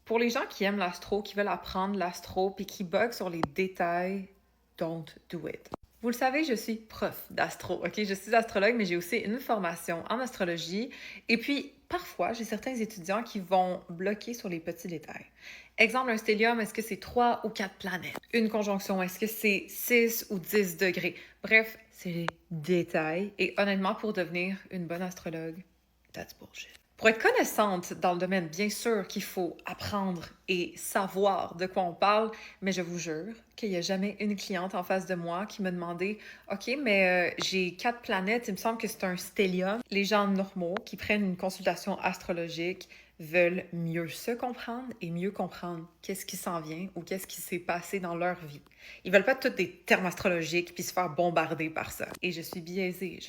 Pour les gens qui aiment l'astro, qui veulent apprendre l'astro, puis qui bug sur les détails, don't do it. Vous le savez, je suis prof d'astro, ok? Je suis astrologue, mais j'ai aussi une formation en astrologie. Et puis, parfois, j'ai certains étudiants qui vont bloquer sur les petits détails. Exemple, un stellium, est-ce que c'est 3 ou 4 planètes? Une conjonction, est-ce que c'est 6 ou 10 degrés? Bref, c'est les détails. Et honnêtement, pour devenir une bonne astrologue, that's bullshit. Pour être connaissante dans le domaine, bien sûr qu'il faut apprendre et savoir de quoi on parle, mais je vous jure qu'il n'y a jamais une cliente en face de moi qui m'a demandé OK, mais j'ai 4 planètes, il me semble que c'est un stellium. Les gens normaux qui prennent une consultation astrologique veulent mieux se comprendre et mieux comprendre qu'est-ce qui s'en vient ou qu'est-ce qui s'est passé dans leur vie. Ils veulent pas tous des termes astrologiques puis se faire bombarder par ça. Et je suis biaisée,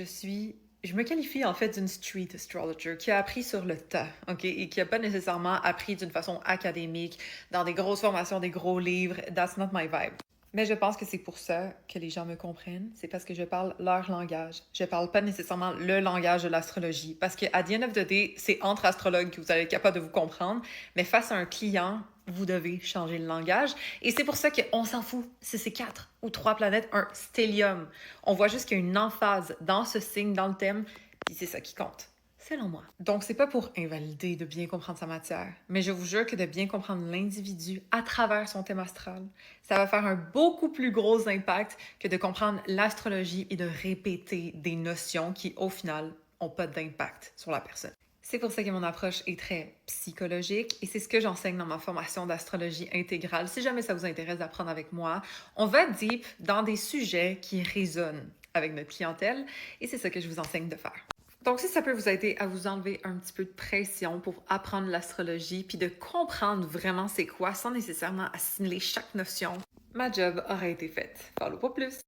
je me qualifie en fait d'une street astrologer qui a appris sur le tas, OK? Et qui n'a pas nécessairement appris d'une façon académique, dans des grosses formations, des gros livres. That's not my vibe. Mais je pense que c'est pour ça que les gens me comprennent. C'est parce que je parle leur langage. Je parle pas nécessairement le langage de l'astrologie. Parce que, à the end of the day, c'est entre astrologues que vous allez être capable de vous comprendre. Mais face à un client, vous devez changer le langage. Et c'est pour ça qu'on s'en fout si c'est 4 ou 3 planètes, un stellium. On voit juste qu'il y a une emphase dans ce signe, dans le thème, puis c'est ça qui compte. Selon moi. Donc, c'est pas pour invalider de bien comprendre sa matière, mais je vous jure que de bien comprendre l'individu à travers son thème astral, ça va faire un beaucoup plus gros impact que de comprendre l'astrologie et de répéter des notions qui, au final, n'ont pas d'impact sur la personne. C'est pour ça que mon approche est très psychologique et c'est ce que j'enseigne dans ma formation d'astrologie intégrale. Si jamais ça vous intéresse d'apprendre avec moi, on va deep dans des sujets qui résonnent avec notre clientèle et c'est ça que je vous enseigne de faire. Donc, si ça peut vous aider à vous enlever un petit peu de pression pour apprendre l'astrologie puis de comprendre vraiment c'est quoi sans nécessairement assimiler chaque notion, ma job aura été faite. Parle pas plus!